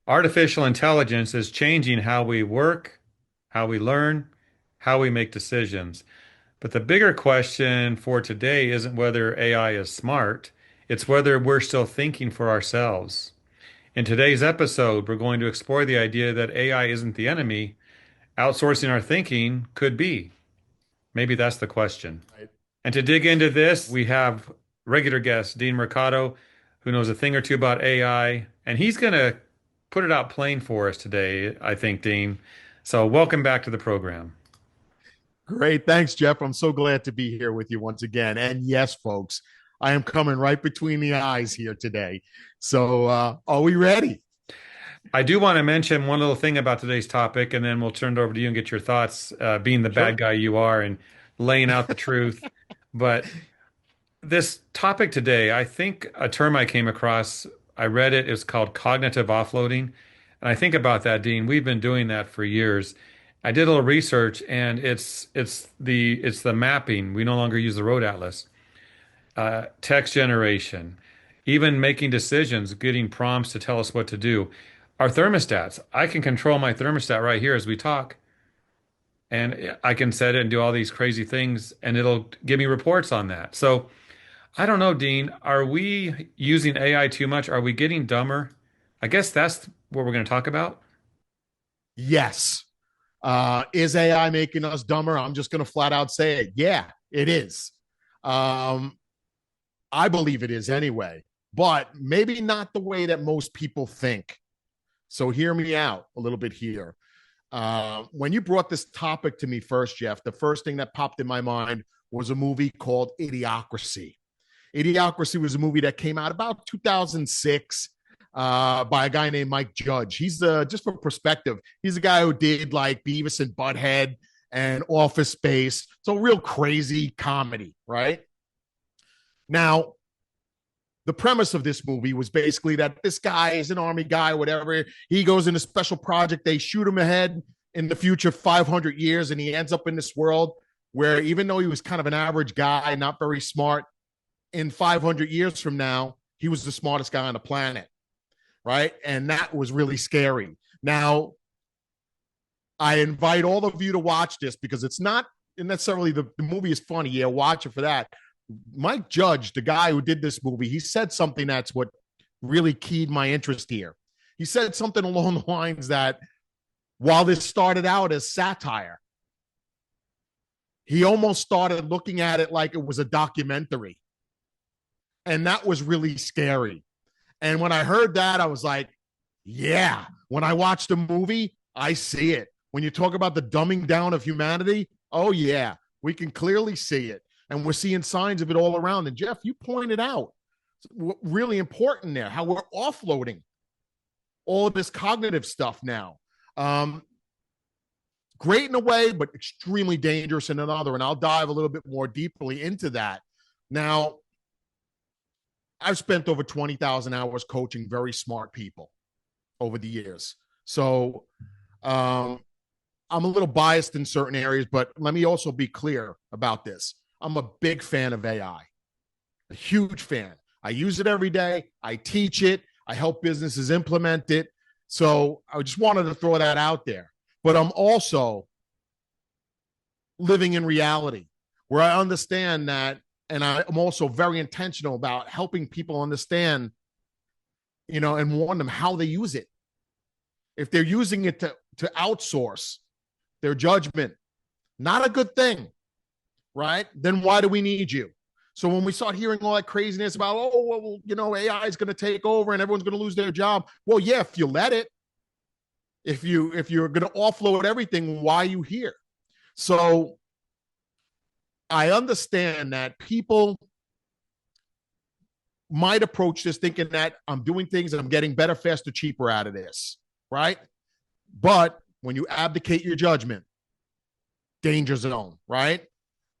Artificial intelligence is changing how we work, how we learn, how we make decisions. But the bigger question for today isn't whether AI is smart, it's whether we're still thinking for ourselves. In today's episode, we're going to explore the idea that AI isn't the enemy. Outsourcing our thinking could be. Maybe that's the question. Right. And to dig into this, we have regular guest Dean Mercado, who knows a thing or two about AI, and he's going to put it out plain for us today, I think, Dean. So, welcome back to the program. Great. Thanks, Jeff. I'm so glad to be here with you once again. And yes, folks, I am coming right between the eyes here today. So, are we ready? I do want to mention one little thing about today's topic, and then we'll turn it over to you and get your thoughts, being the bad Sure. guy you are and laying out the truth. But this topic today, I think a term I came across, I read it, it's called cognitive offloading. And I think about that, Dean. We've been doing that for years. I did a little research and it's the mapping. We no longer use the road atlas. Text generation, even making decisions, getting prompts to tell us what to do. Our thermostats. I can control my thermostat right here as we talk, and I can set it and do all these crazy things, and it'll give me reports on that. So I don't know, Dean. Are we using AI too much? Are we getting dumber? I guess that's what we're going to talk about. Yes. Is AI making us dumber? I'm just going to flat out say it. Yeah, it is. Um, I believe it is anyway, but maybe not the way that most people think. So hear me out a little bit here. When you brought this topic to me first, Jeff, the first thing that popped in my mind was a movie called Idiocracy. Idiocracy was a movie that came out about 2006 by a guy named Mike Judge. He's just for perspective, he's a guy who did like Beavis and Butthead and Office Space. So real crazy comedy, right? Now, the premise of this movie was basically that this guy is an army guy, whatever. He goes in a special project. They shoot him ahead in the future 500 years, and he ends up in this world where even though he was kind of an average guy, not very smart, in 500 years from now, he was the smartest guy on the planet, right? And that was really scary. Now, I invite all of you to watch this because it's not necessarily the movie is funny. Yeah, watch it for that. Mike Judge, the guy who did this movie, he said something that's what really keyed my interest here. He said something along the lines that while this started out as satire, he almost started looking at it like it was a documentary. And that was really scary. And when I heard that, I was like, yeah, when I watch the movie, I see it. When you talk about the dumbing down of humanity, oh, yeah, we can clearly see it. And we're seeing signs of it all around. And Jeff, you pointed out really important there, how we're offloading all of this cognitive stuff now. Great in a way, but extremely dangerous in another. And I'll dive a little bit more deeply into that. Now, I've spent over 20,000 hours coaching very smart people over the years. So I'm a little biased in certain areas, but let me also be clear about this. I'm a big fan of AI, a huge fan. I use it every day. I teach it. I help businesses implement it. So I just wanted to throw that out there. But I'm also living in reality where I understand that, and I'm also very intentional about helping people understand, and warn them how they use it. If they're using it to outsource their judgment, not a good thing, right? Then why do we need you? So when we start hearing all that craziness about, oh, well, AI is going to take over and everyone's going to lose their job. Well, yeah, if you let it, if you're going to offload everything, why are you here? So I understand that people might approach this thinking that I'm doing things and I'm getting better, faster, cheaper out of this, right? But when you abdicate your judgment, danger zone, right?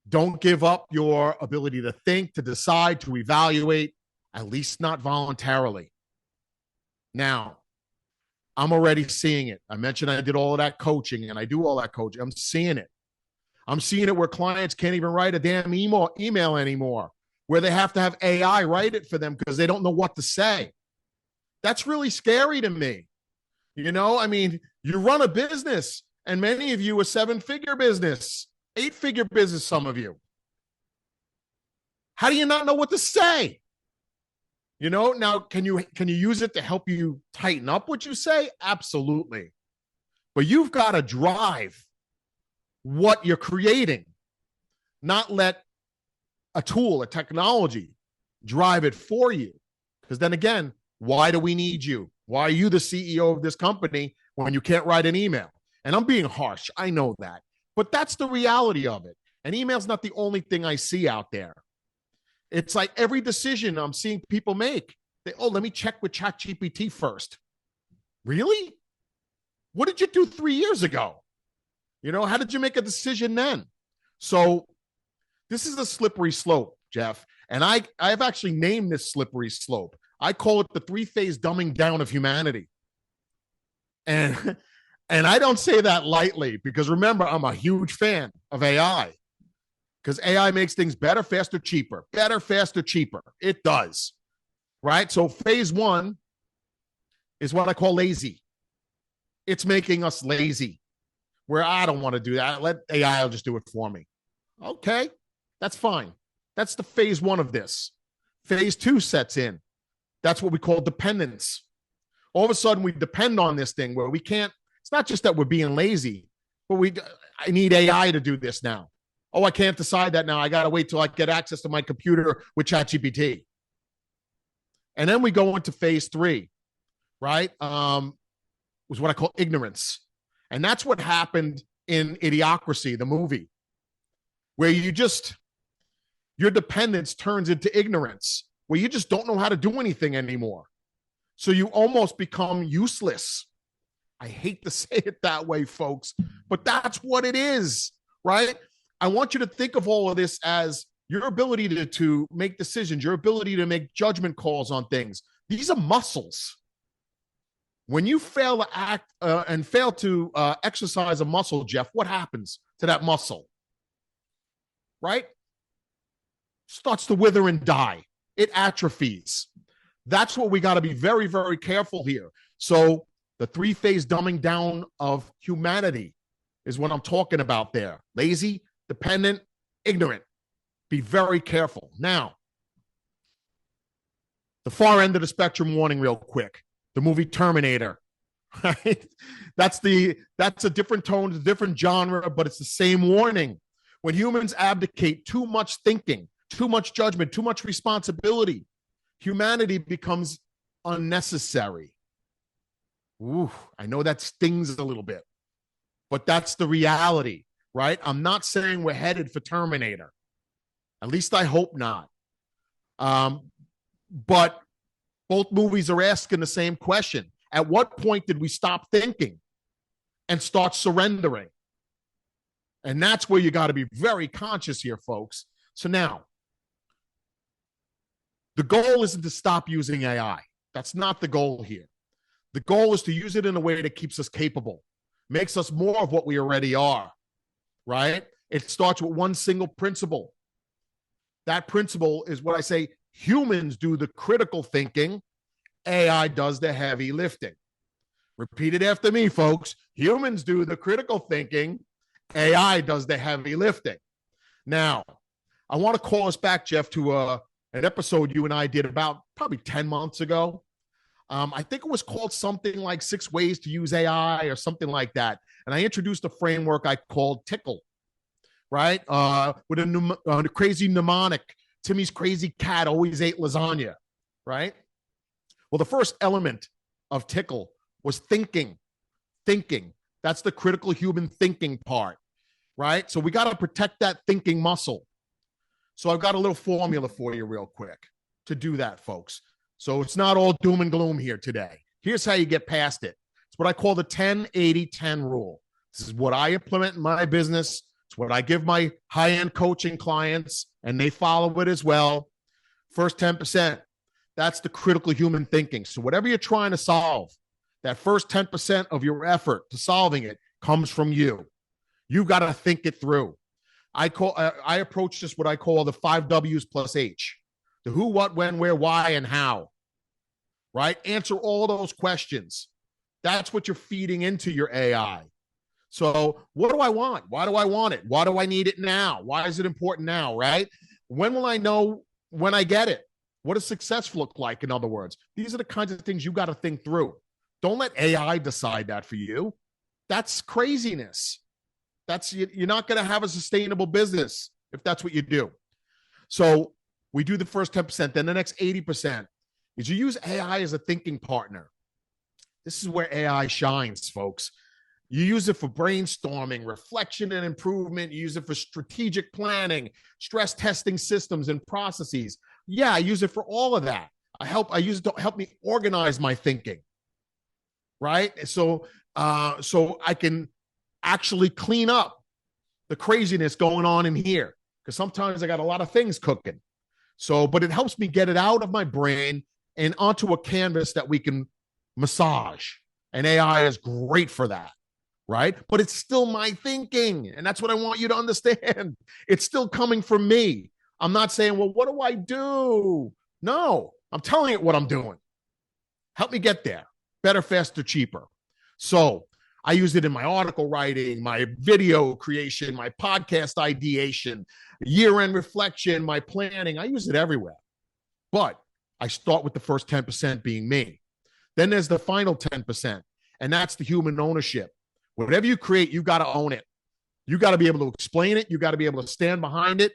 Don't give up your ability to think, to decide, to evaluate, at least not voluntarily. Now, I'm already seeing it. I mentioned I did all of that coaching and I do all that coaching. I'm seeing it. I'm seeing it where clients can't even write a damn email anymore, where they have to have AI write it for them because they don't know what to say. That's really scary to me. I mean, you run a business, and many of you a seven-figure business, eight-figure business, some of you. How do you not know what to say? Now can you use it to help you tighten up what you say? Absolutely. But you've got to drive what you're creating, not let a tool, a technology, drive it for you. Because then again, why do we need you? Why are you the CEO of this company when you can't write an email? And I'm being harsh. I know that. But that's the reality of it. And email's not the only thing I see out there. It's like every decision I'm seeing people make, let me check with ChatGPT first. Really? What did you do 3 years ago? How did you make a decision then? So this is a slippery slope, Jeff. And I've actually named this slippery slope. I call it the three-phase dumbing down of humanity. And I don't say that lightly because remember, I'm a huge fan of AI because AI makes things better, faster, cheaper. Better, faster, cheaper. It does. Right? So phase one is what I call lazy. It's making us lazy where I don't want to do that. Let AI just do it for me. Okay, that's fine. That's the phase one of this. Phase two sets in. That's what we call dependence. All of a sudden, we depend on this thing where we can't. It's not just that we're being lazy, but I need AI to do this now. Oh, I can't decide that now. I got to wait till I get access to my computer with ChatGPT. And then we go into phase three, right? Was what I call ignorance. And that's what happened in Idiocracy, the movie, where your dependence turns into ignorance, where you just don't know how to do anything anymore. So you almost become useless. I hate to say it that way, folks, but that's what it is, right? I want you to think of all of this as your ability to make decisions, your ability to make judgment calls on things. These are muscles. When you fail to act and fail to exercise a muscle, Jeff, what happens to that muscle? Right? Starts to wither and die. It atrophies. That's what we got to be very, very careful here. So the three-phase dumbing down of humanity is what I'm talking about there. Lazy, dependent, ignorant. Be very careful. Now, the far end of the spectrum warning real quick. The movie Terminator, right? That's a different tone, a different genre, but it's the same warning. When humans abdicate too much thinking, too much judgment, too much responsibility, humanity becomes unnecessary. Ooh, I know that stings a little bit, but that's the reality, right? I'm not saying we're headed for Terminator. At least I hope not. But both movies are asking the same question. At what point did we stop thinking and start surrendering? And that's where you got to be very conscious here, folks. So now, the goal isn't to stop using AI. That's not the goal here. The goal is to use it in a way that keeps us capable, makes us more of what we already are, right? It starts with one single principle. That principle is what I say, humans do the critical thinking, AI does the heavy lifting. Repeat it after me, folks. Humans do the critical thinking, AI does the heavy lifting. Now, I want to call us back, Jeff, to an episode you and I did about probably 10 months ago. I think it was called something like 6 Ways to Use AI or something like that. And I introduced a framework I called Tickle, right? With a crazy mnemonic. Timmy's crazy cat always ate lasagna, right? Well, the first element of Tickle was thinking. Thinking. That's the critical human thinking part, right? So we got to protect that thinking muscle. So I've got a little formula for you real quick to do that, folks. So it's not all doom and gloom here today. Here's how you get past it. It's what I call the 10-80-10 rule. This is what I implement in my business. It's what I give my high-end coaching clients, and they follow it as well. First 10%, that's the critical human thinking. So whatever you're trying to solve, that first 10% of your effort to solving it comes from you. You've got to think it through. I approach this what I call the 5 W's plus H. The who, what, when, where, why, and how. Right? Answer all those questions. That's what you're feeding into your AI. So, what do I want? Why do I want it? Why do I need it now? Why is it important now? Right? When will I know when I get it? What does success look like? In other words, these are the kinds of things you got to think through. Don't let AI decide that for you. That's craziness. You're not going to have a sustainable business if that's what you do. So we do the first 10%. Then the next 80% is you use AI as a thinking partner. This is where AI shines, folks. You use it for brainstorming, reflection and improvement. You use it for strategic planning, stress testing systems and processes. Yeah, I use it for all of that. I use it to help me organize my thinking, right? So I can actually clean up the craziness going on in here because sometimes I got a lot of things cooking. So, but it helps me get it out of my brain and onto a canvas that we can massage. And AI is great for that, right? But it's still my thinking. And that's what I want you to understand. It's still coming from me. I'm not saying, well, what do I do? No, I'm telling it what I'm doing. Help me get there. Better, faster, cheaper. So I use it in my article writing, my video creation, my podcast ideation, year-end reflection, my planning. I use it everywhere. But I start with the first 10% being me. Then there's the final 10%, and that's the human ownership. Whatever you create, you got to own it. You got to be able to explain it. You got to be able to stand behind it.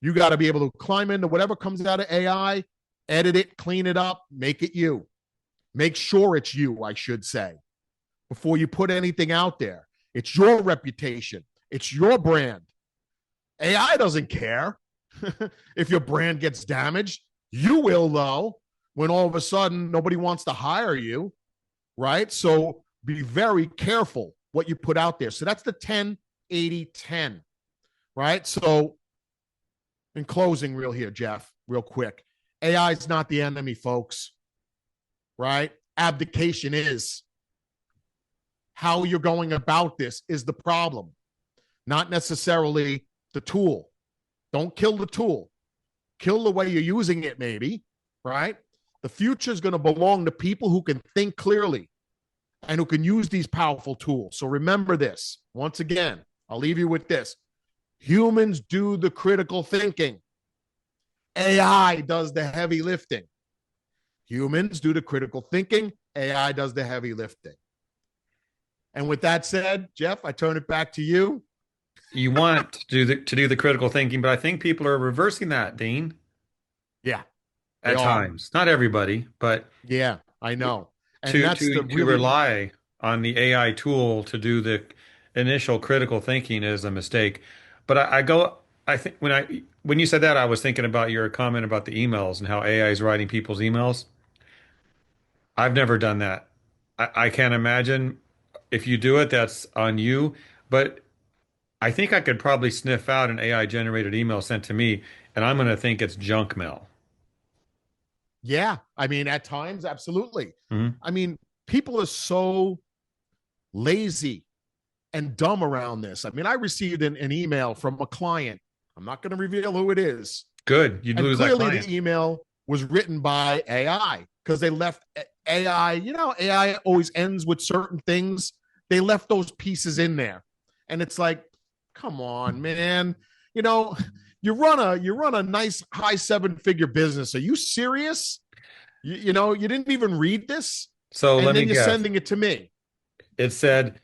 You got to be able to climb into whatever comes out of AI, edit it, clean it up, make it you. Make sure it's you, I should say, before you put anything out there. It's your reputation. It's your brand. AI doesn't care if your brand gets damaged. You will, though, when all of a sudden nobody wants to hire you, right? So be very careful what you put out there. So that's the 10, 80, 10, right? So in closing, Jeff, real quick, AI is not the enemy, folks, right? Abdication is. How you're going about this is the problem, not necessarily the tool. Don't kill the tool. Kill the way you're using it, maybe, right? The future is going to belong to people who can think clearly and who can use these powerful tools. So remember this. Once again, I'll leave you with this. Humans do the critical thinking. AI does the heavy lifting. Humans do the critical thinking. AI does the heavy lifting. And with that said, Jeff, I turn it back to you. You want to do the critical thinking, but I think people are reversing that, Dean, Yeah, they at are. times. Not everybody, but Yeah, I know. And to that's to the to really, rely on the AI tool to do the initial critical thinking is a mistake. But I think when you said that, I was thinking about your comment about the emails and how AI is writing people's emails. I've never done that. I can't imagine if you do it, that's on you. But I think I could probably sniff out an AI generated email sent to me, and I'm going to think it's junk mail. yeah. I mean, at times, absolutely. Mhm. I mean, people are so lazy and dumb around this. I mean, I received an email from a client. I'm not going to reveal who it is. Good. You'd And lose that clearly client. the email was written by AI because they left AI, AI always ends with certain things. They left those pieces in there. And it's like, come on, man. You know, you run a nice high seven-figure business. Are you serious? You didn't even read this, So and let me then you're guess. sending it to me. It said,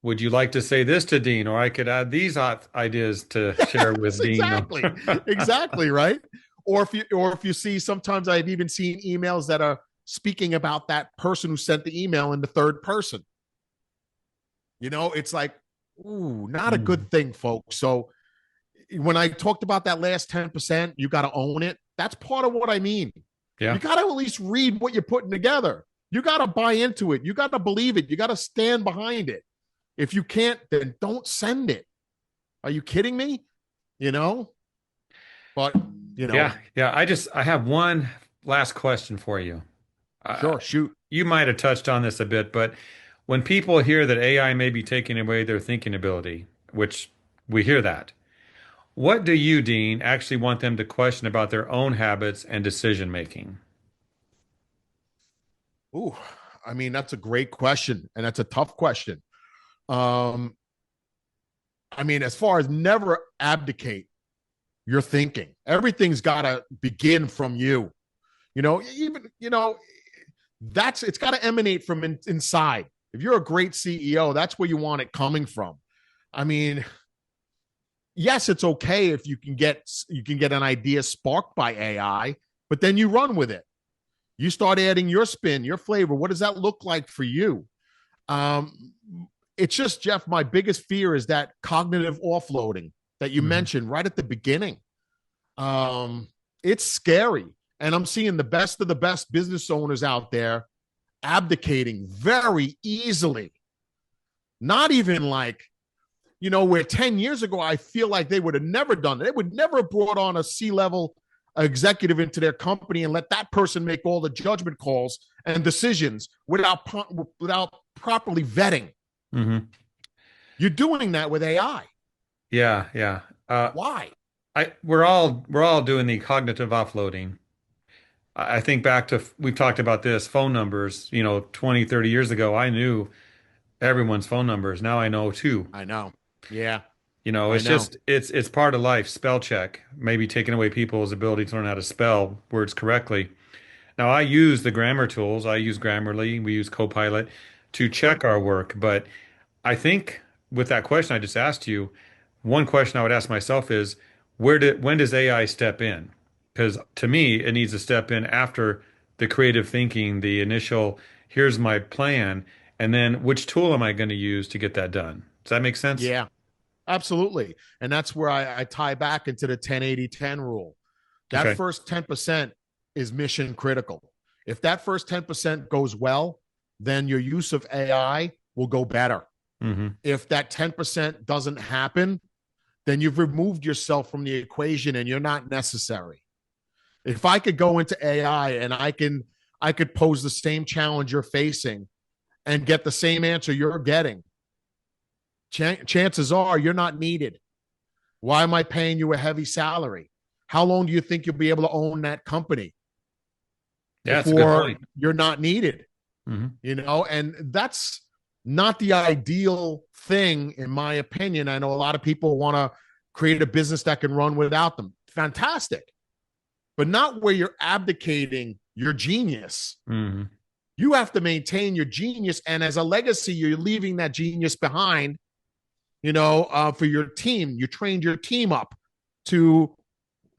would you like to say this to Dean? Or I could add these ideas to share Yes, with Dean. exactly. Exactly, right? Or if you see, sometimes I've even seen emails that are speaking about that person who sent the email in the third person. It's like, ooh, not a Mm. good thing, folks. So when I talked about that last 10%, you got to own it. That's part of what I mean. You Yeah. got to at least read what you're putting together. You got to buy into it. You got to believe it. You got to stand behind it. If you can't, then don't send it. Are you kidding me? You know, but you Yeah. know, Yeah. I have one last question for you. Uh, sure, shoot. you might have touched on this a bit, but when people hear that AI may be taking away their thinking ability, which we hear that, what do you, Dean, actually want them to question about their own habits and decision making? Ooh. I mean, that's a great question, and that's a tough question. Um, I mean, as far as never abdicate your thinking, everything's got to begin from you. Even that's it's got to emanate from inside. If you're a great CEO, that's where you want it coming from. I mean, yes, it's okay if you can get an idea sparked by AI, but then you run with it. You start adding your spin, your flavor. What does that look like for you? Um, it's just, Jeff, my biggest fear is that cognitive offloading that you Hmm. mentioned right at the beginning. Um, it's scary. And I'm seeing the best of the best business owners out there abdicating very easily. Not even like, where 10 years ago, I feel like they would have never done it. They would never have brought on a C-level executive into their company and let that person make all the judgment calls and decisions without properly vetting. Hmm. You're doing that with AI. Yeah, yeah. Why? We're all doing the cognitive offloading. I think back to we've talked about this phone numbers, 20, 30 years ago, I knew everyone's phone numbers. Now I know two. I know. Yeah, I It's know. just it's part of life. Spell check, maybe taking away people's ability to learn how to spell words correctly. Now I use the grammar tools. I use Grammarly, we use Copilot to Sure. check our work, but I think with that question I just asked you, one question I would ask myself is when does AI step in? Because to me, it needs to step in after the creative thinking, the initial, here's my plan, and then which tool am I going to use to get that done? Does that make sense? Yeah, absolutely. And that's where I tie back into the 10-80-10 rule. That Okay. first 10% is mission critical. If that first 10% goes well, then your use of AI will go better. Hmm. If that 10% doesn't happen, then you've removed yourself from the equation and you're not necessary. If I could go into AI and I could pose the same challenge you're facing and get the same answer you're getting, chances are you're not needed. Why am I paying you a heavy salary? How long do you think you'll be able to own that company Yeah, that's a good before point. you're not needed? Hmm. And that's not the ideal thing, in my opinion. I know a lot of people want to create a business that can run without them. Fantastic. But not where you're abdicating your genius. Hmm. You have to maintain your genius. And as a legacy, you're leaving that genius behind, for your team. You trained your team up to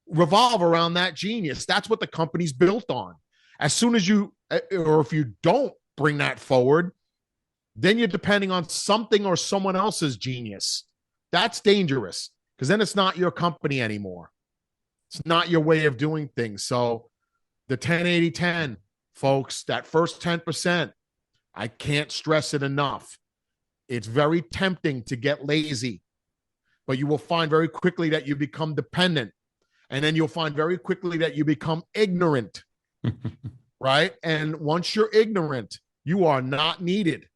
revolve around that genius. That's what the company's built on. As soon as or if you don't bring that forward, then you're depending on something or someone else's genius. That's dangerous because then it's not your company anymore. It's not your way of doing things. So the 10-80-10, folks, that first 10%, I can't stress it enough. It's very tempting to get lazy, but you will find very quickly that you become dependent. And then you'll find very quickly that you become ignorant, right? And once you're ignorant, you are not needed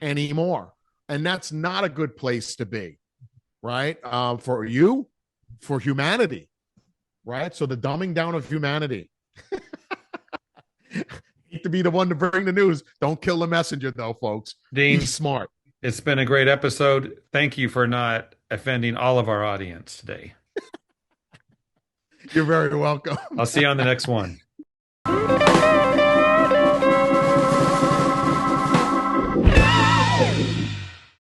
anymore. And that's not a good place to be, right? For you, for humanity, right? So the dumbing down of humanity. Hate to be the one to bring the news. Don't kill the messenger, though, folks. Be Dean, smart. it's been a great episode. Thank you for not offending all of our audience today. You're very welcome. I'll see you on the next one.